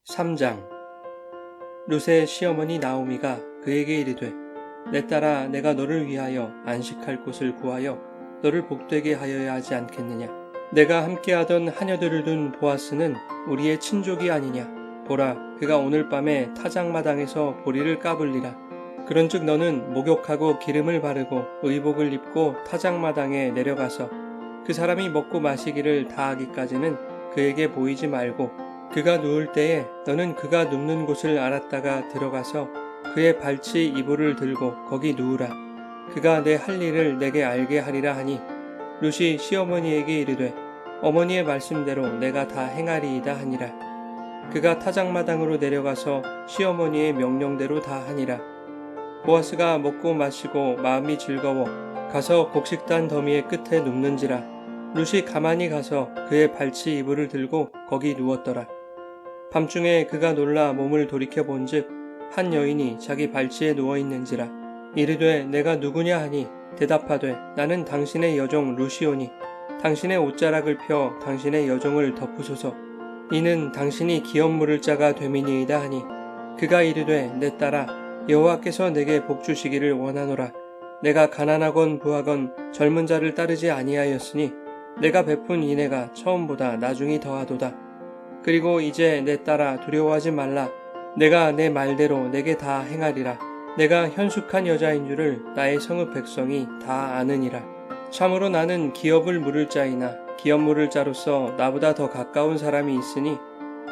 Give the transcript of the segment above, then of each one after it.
3장. 룻의 시어머니 나오미가 그에게 이르되 내 딸아, 내가 너를 위하여 안식할 곳을 구하여 너를 복되게 하여야 하지 않겠느냐. 내가 함께하던 하녀들을 둔 보아스는 우리의 친족이 아니냐. 보라, 그가 오늘 밤에 타작마당에서 보리를 까불리라. 그런즉 너는 목욕하고 기름을 바르고 의복을 입고 타작마당에 내려가서 그 사람이 먹고 마시기를 다하기까지는 그에게 보이지 말고, 그가 누울 때에 너는 그가 눕는 곳을 알았다가 들어가서 그의 발치 이불을 들고 거기 누우라. 그가 내 할 일을 내게 알게 하리라 하니, 룻이 시어머니에게 이르되 어머니의 말씀대로 내가 다 행하리이다 하니라. 그가 타작마당으로 내려가서 시어머니의 명령대로 다 하니라. 보아스가 먹고 마시고 마음이 즐거워 가서 곡식단 더미의 끝에 눕는지라. 룻이 가만히 가서 그의 발치 이불을 들고 거기 누웠더라. 밤중에 그가 놀라 몸을 돌이켜 본즉 한 여인이 자기 발치에 누워 있는지라. 이르되 내가 누구냐 하니 대답하되 나는 당신의 여종 룻이오니 당신의 옷자락을 펴 당신의 여종을 덮으소서. 이는 당신이 기업 물을 자가 됨이니이다 하니, 그가 이르되 내 딸아, 여호와께서 내게 복 주시기를 원하노라. 내가 가난하건 부하건 젊은 자를 따르지 아니하였으니 내가 베푼 인애가 처음보다 나중이 더하도다. 그리고 이제 내 딸아, 두려워하지 말라. 내가 내 말대로 내게 다 행하리라. 내가 현숙한 여자인 줄을 나의 성읍 백성이 다 아느니라. 참으로 나는 기업을 물을 자이나 기업 물을 자로서 나보다 더 가까운 사람이 있으니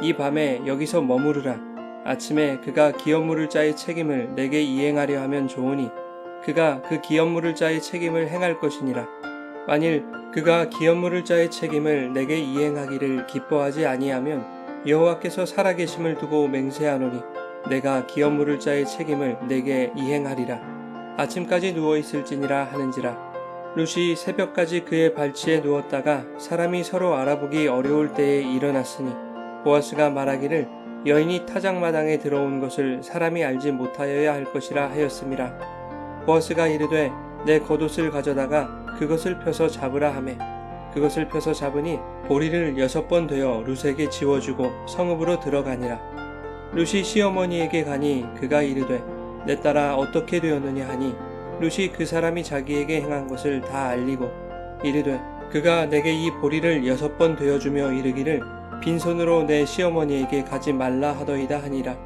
이 밤에 여기서 머무르라. 아침에 그가 기업 물을 자의 책임을 내게 이행하려 하면 좋으니 그가 그 기업 물을 자의 책임을 행할 것이니라. 만일 그가 기업 물을 자의 책임을 내게 이행하기를 기뻐하지 아니하면 여호와께서 살아계심을 두고 맹세하노니 내가 기업 물을 자의 책임을 내게 이행하리라. 아침까지 누워있을지니라 하는지라. 룻이 새벽까지 그의 발치에 누웠다가 사람이 서로 알아보기 어려울 때에 일어났으니 보아스가 말하기를 여인이 타작마당에 들어온 것을 사람이 알지 못하여야 할 것이라 하였음이라. 보아스가 이르되 내 겉옷을 가져다가 그것을 펴서 잡으라 하매 그것을 펴서 잡으니 보리를 6번 되어 룻에게 지워주고 성읍으로 들어가니라. 룻이 시어머니에게 가니 그가 이르되 내 딸아, 어떻게 되었느냐 하니 룻이 그 사람이 자기에게 행한 것을 다 알리고 이르되 그가 내게 이 보리를 6번 되어주며 이르기를 빈손으로 내 시어머니에게 가지 말라 하더이다 하니라.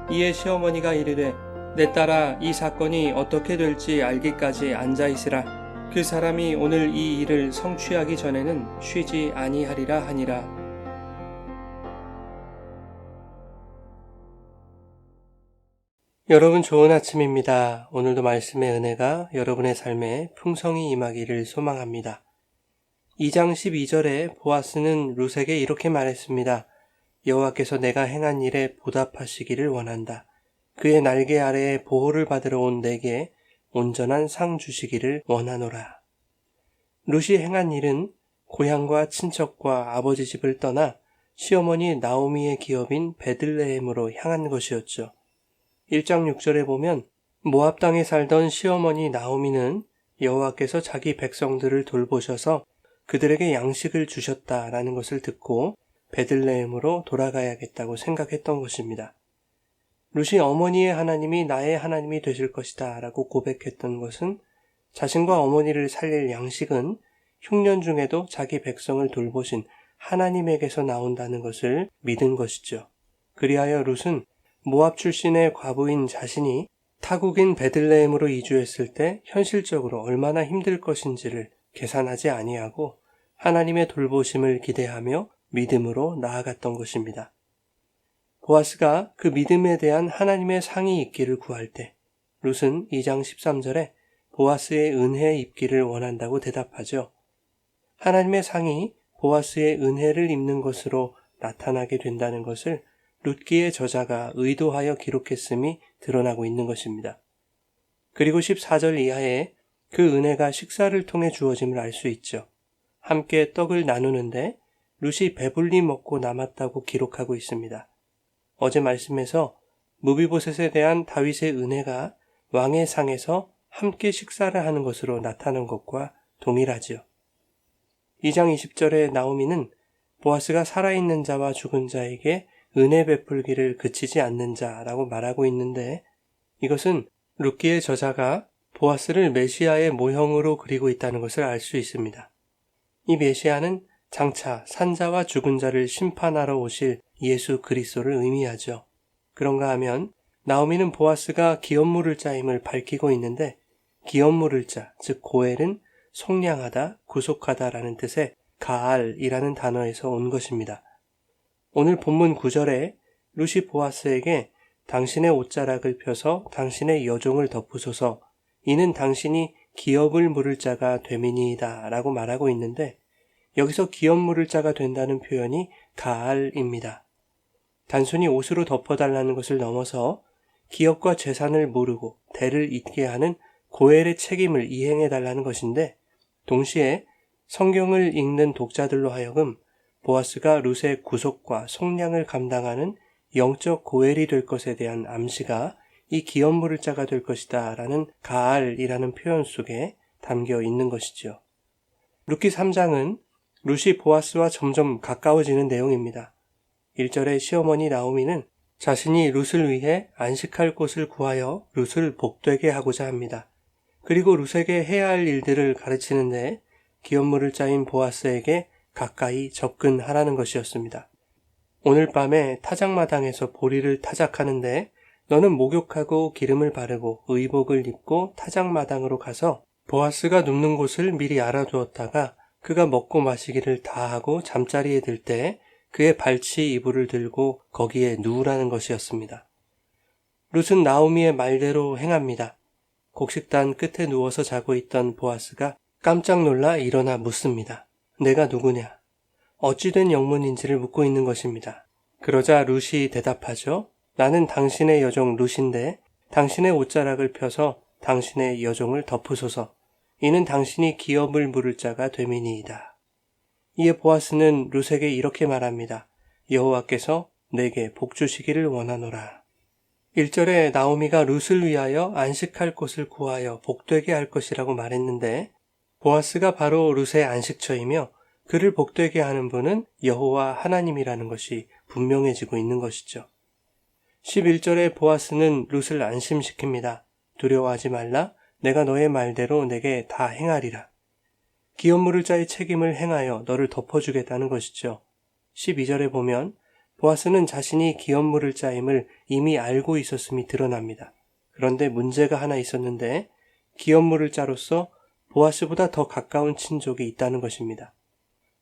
이에 시어머니가 이르되 내 딸아, 이 사건이 어떻게 될지 알기까지 앉아있으라. 그 사람이 오늘 이 일을 성취하기 전에는 쉬지 아니하리라 하니라. 여러분, 좋은 아침입니다. 오늘도 말씀의 은혜가 여러분의 삶에 풍성히 임하기를 소망합니다. 2장 12절에 보아스는 룻에게 이렇게 말했습니다. 여호와께서 내가 행한 일에 보답하시기를 원한다. 그의 날개 아래에 보호를 받으러 온 내게 온전한 상 주시기를 원하노라. 룻이 행한 일은 고향과 친척과 아버지 집을 떠나 시어머니 나오미의 기업인 베들레헴으로 향한 것이었죠. 1장 6절에 보면 모압 땅에 살던 시어머니 나오미는 여호와께서 자기 백성들을 돌보셔서 그들에게 양식을 주셨다라는 것을 듣고 베들레헴으로 돌아가야겠다고 생각했던 것입니다. 룻이 어머니의 하나님이 나의 하나님이 되실 것이다 라고 고백했던 것은 자신과 어머니를 살릴 양식은 흉년 중에도 자기 백성을 돌보신 하나님에게서 나온다는 것을 믿은 것이죠. 그리하여 룻은 모압 출신의 과부인 자신이 타국인 베들레헴으로 이주했을 때 현실적으로 얼마나 힘들 것인지를 계산하지 아니하고 하나님의 돌보심을 기대하며 믿음으로 나아갔던 것입니다. 보아스가 그 믿음에 대한 하나님의 상이 있기를 구할 때 룻은 2장 13절에 보아스의 은혜에 입기를 원한다고 대답하죠. 하나님의 상이 보아스의 은혜를 입는 것으로 나타나게 된다는 것을 룻기의 저자가 의도하여 기록했음이 드러나고 있는 것입니다. 그리고 14절 이하에 그 은혜가 식사를 통해 주어짐을 알 수 있죠. 함께 떡을 나누는데 룻이 배불리 먹고 남았다고 기록하고 있습니다. 어제 말씀에서 무비보셋에 대한 다윗의 은혜가 왕의 상에서 함께 식사를 하는 것으로 나타난 것과 동일하지요. 2장 20절에 나오미는 보아스가 살아있는 자와 죽은 자에게 은혜 베풀기를 그치지 않는 자라고 말하고 있는데 이것은 룻기의 저자가 보아스를 메시아의 모형으로 그리고 있다는 것을 알 수 있습니다. 이 메시아는 장차 산자와 죽은 자를 심판하러 오실 예수 그리스도를 의미하죠. 그런가 하면 나오미는 보아스가 기업 물을 자임을 밝히고 있는데 기업 물을 자, 즉 고엘은 속량하다, 구속하다라는 뜻의 가알이라는 단어에서 온 것입니다. 오늘 본문 9절에 룻이 보아스에게 당신의 옷자락을 펴서 당신의 여종을 덮으소서 이는 당신이 기업을 물을 자가 됨이니이다 라고 말하고 있는데 여기서 기업 물을 자가 된다는 표현이 가알입니다. 단순히 옷으로 덮어달라는 것을 넘어서 기업과 재산을 무르고 대를 잇게 하는 고엘의 책임을 이행해달라는 것인데 동시에 성경을 읽는 독자들로 하여금 보아스가 룻의 구속과 속량을 감당하는 영적 고엘이 될 것에 대한 암시가 이 기업 물을 자가 될 것이다 라는 가알이라는 표현 속에 담겨 있는 것이죠. 룻기 3장은 룻이 보아스와 점점 가까워지는 내용입니다. 1절에 시어머니 나오미는 자신이 룻을 위해 안식할 곳을 구하여 룻을 복되게 하고자 합니다. 그리고 룻에게 해야 할 일들을 가르치는데 기업 물을 자인 보아스에게 가까이 접근하라는 것이었습니다. 오늘 밤에 타작마당에서 보리를 타작하는데 너는 목욕하고 기름을 바르고 의복을 입고 타작마당으로 가서 보아스가 눕는 곳을 미리 알아두었다가 그가 먹고 마시기를 다 하고 잠자리에 들 때 그의 발치 이불을 들고 거기에 누우라는 것이었습니다. 룻은 나오미의 말대로 행합니다. 곡식단 끝에 누워서 자고 있던 보아스가 깜짝 놀라 일어나 묻습니다. 내가 누구냐? 어찌 된 영문인지를 묻고 있는 것입니다. 그러자 룻이 대답하죠. 나는 당신의 여종 룻인데 당신의 옷자락을 펴서 당신의 여종을 덮으소서. 이는 당신이 기업을 물을 자가 됨이니이다. 이에 보아스는 룻에게 이렇게 말합니다. 여호와께서 내게 복 주시기를 원하노라. 1절에 나오미가 룻을 위하여 안식할 곳을 구하여 복되게 할 것이라고 말했는데 보아스가 바로 룻의 안식처이며 그를 복되게 하는 분은 여호와 하나님이라는 것이 분명해지고 있는 것이죠. 11절에 보아스는 룻을 안심시킵니다. 두려워하지 말라. 내가 너의 말대로 내게 다 행하리라. 기업 물을 자의 책임을 행하여 너를 덮어주겠다는 것이죠. 12절에 보면 보아스는 자신이 기업 물을 자임을 이미 알고 있었음이 드러납니다. 그런데 문제가 하나 있었는데 기업 물을 자로서 보아스보다 더 가까운 친족이 있다는 것입니다.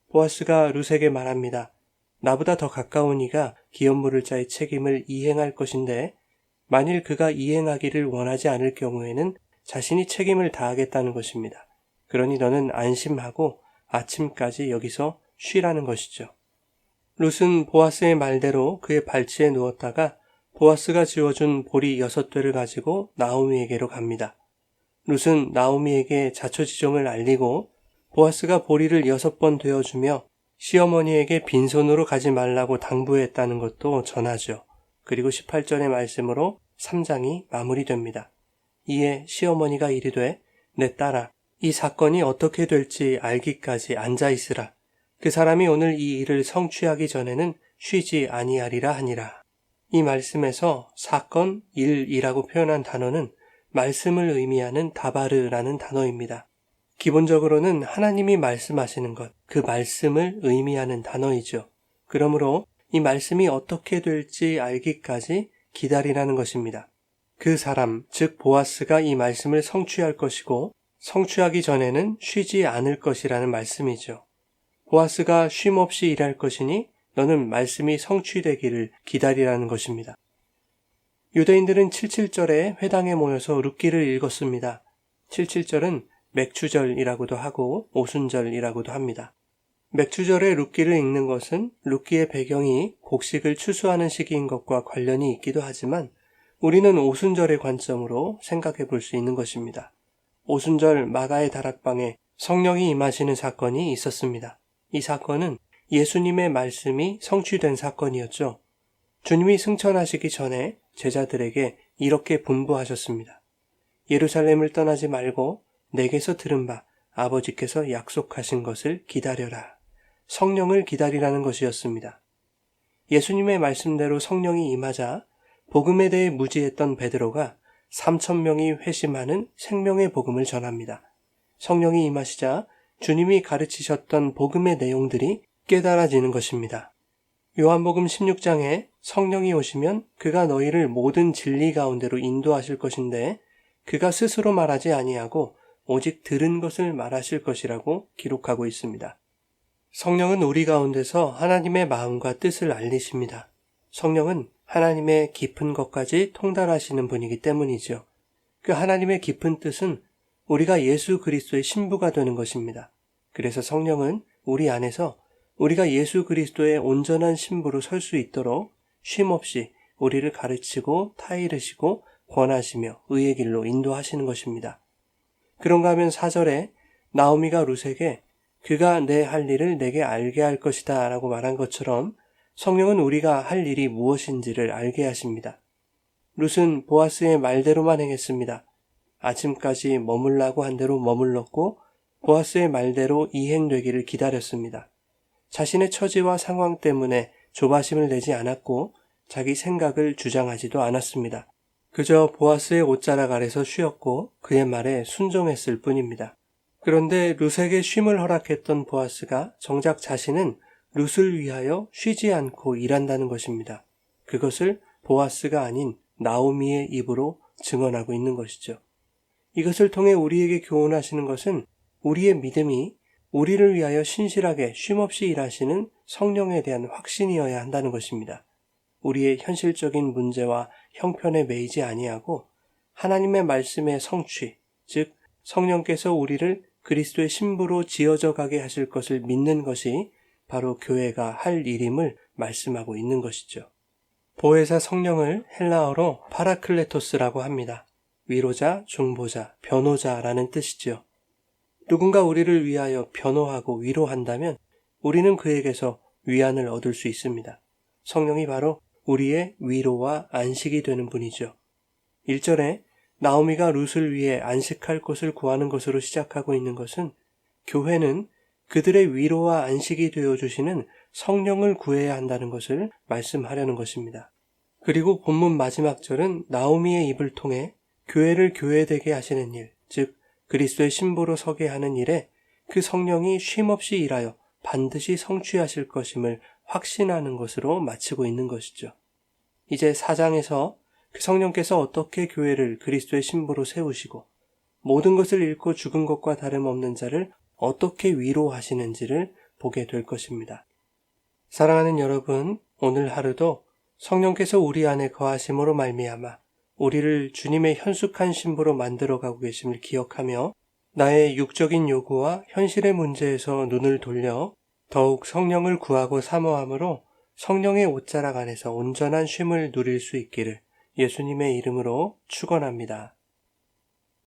보아스가 룻에게 말합니다. 나보다 더 가까운 이가 기업 물을 자의 책임을 이행할 것인데 만일 그가 이행하기를 원하지 않을 경우에는 자신이 책임을 다하겠다는 것입니다. 그러니 너는 안심하고 아침까지 여기서 쉬라는 것이죠. 룻은 보아스의 말대로 그의 발치에 누웠다가 보아스가 지어준 보리 6되를 가지고 나오미에게로 갑니다. 룻은 나오미에게 자초지종을 알리고 보아스가 보리를 6번 되어주며 시어머니에게 빈손으로 가지 말라고 당부했다는 것도 전하죠. 그리고 18절의 말씀으로 3장이 마무리됩니다. 이에 시어머니가 이르되 내 딸아 이 사건이 어떻게 될지 알기까지 앉아있으라. 그 사람이 오늘 이 일을 성취하기 전에는 쉬지 아니하리라 하니라. 이 말씀에서 사건, 일이라고 표현한 단어는 말씀을 의미하는 다바르라는 단어입니다. 기본적으로는 하나님이 말씀하시는 것, 그 말씀을 의미하는 단어이죠. 그러므로 이 말씀이 어떻게 될지 알기까지 기다리라는 것입니다. 그 사람, 즉 보아스가 이 말씀을 성취할 것이고 성취하기 전에는 쉬지 않을 것이라는 말씀이죠. 보아스가 쉼없이 일할 것이니 너는 말씀이 성취되기를 기다리라는 것입니다. 유대인들은 77절에 회당에 모여서 룻기를 읽었습니다. 77절은 맥추절이라고도 하고 오순절이라고도 합니다. 맥추절에 룻기를 읽는 것은 룻기의 배경이 곡식을 추수하는 시기인 것과 관련이 있기도 하지만 우리는 오순절의 관점으로 생각해 볼 수 있는 것입니다. 오순절 마가의 다락방에 성령이 임하시는 사건이 있었습니다. 이 사건은 예수님의 말씀이 성취된 사건이었죠. 주님이 승천하시기 전에 제자들에게 이렇게 분부하셨습니다. 예루살렘을 떠나지 말고 내게서 들은 바 아버지께서 약속하신 것을 기다려라. 성령을 기다리라는 것이었습니다. 예수님의 말씀대로 성령이 임하자 복음에 대해 무지했던 베드로가 3,000명이 회심하는 생명의 복음을 전합니다. 성령이 임하시자 주님이 가르치셨던 복음의 내용들이 깨달아지는 것입니다. 요한복음 16장에 성령이 오시면 그가 너희를 모든 진리 가운데로 인도하실 것인데 그가 스스로 말하지 아니하고 오직 들은 것을 말하실 것이라고 기록하고 있습니다. 성령은 우리 가운데서 하나님의 마음과 뜻을 알리십니다. 성령은 하나님의 깊은 것까지 통달하시는 분이기 때문이죠. 그 하나님의 깊은 뜻은 우리가 예수 그리스도의 신부가 되는 것입니다. 그래서 성령은 우리 안에서 우리가 예수 그리스도의 온전한 신부로 설 수 있도록 쉼없이 우리를 가르치고 타이르시고 권하시며 의의 길로 인도하시는 것입니다. 그런가 하면 4절에 나오미가 룻에게 그가 내 할 일을 내게 알게 할 것이다 라고 말한 것처럼 성령은 우리가 할 일이 무엇인지를 알게 하십니다. 룻은 보아스의 말대로만 행했습니다. 아침까지 머물라고 한 대로 머물렀고 보아스의 말대로 이행되기를 기다렸습니다. 자신의 처지와 상황 때문에 조바심을 내지 않았고 자기 생각을 주장하지도 않았습니다. 그저 보아스의 옷자락 아래서 쉬었고 그의 말에 순종했을 뿐입니다. 그런데 룻에게 쉼을 허락했던 보아스가 정작 자신은 룻을 위하여 쉬지 않고 일한다는 것입니다. 그것을 보아스가 아닌 나오미의 입으로 증언하고 있는 것이죠. 이것을 통해 우리에게 교훈하시는 것은 우리의 믿음이 우리를 위하여 신실하게 쉼없이 일하시는 성령에 대한 확신이어야 한다는 것입니다. 우리의 현실적인 문제와 형편에 매이지 아니하고 하나님의 말씀의 성취, 즉 성령께서 우리를 그리스도의 신부로 지어져 가게 하실 것을 믿는 것이 바로 교회가 할 일임을 말씀하고 있는 것이죠. 보혜사 성령을 헬라어로 파라클레토스라고 합니다. 위로자, 중보자, 변호자라는 뜻이죠. 누군가 우리를 위하여 변호하고 위로한다면 우리는 그에게서 위안을 얻을 수 있습니다. 성령이 바로 우리의 위로와 안식이 되는 분이죠. 1절에 나오미가 룻을 위해 안식할 곳을 구하는 것으로 시작하고 있는 것은 교회는 그들의 위로와 안식이 되어주시는 성령을 구해야 한다는 것을 말씀하려는 것입니다. 그리고 본문 마지막 절은 나오미의 입을 통해 교회를 교회되게 하시는 일, 즉 그리스도의 신부로 서게 하는 일에 그 성령이 쉼없이 일하여 반드시 성취하실 것임을 확신하는 것으로 마치고 있는 것이죠. 이제 4장에서 그 성령께서 어떻게 교회를 그리스도의 신부로 세우시고 모든 것을 잃고 죽은 것과 다름없는 자를 어떻게 위로하시는지를 보게 될 것입니다. 사랑하는 여러분, 오늘 하루도 성령께서 우리 안에 거하심으로 말미암아 우리를 주님의 현숙한 신부로 만들어가고 계심을 기억하며 나의 육적인 요구와 현실의 문제에서 눈을 돌려 더욱 성령을 구하고 사모함으로 성령의 옷자락 안에서 온전한 쉼을 누릴 수 있기를 예수님의 이름으로 축원합니다.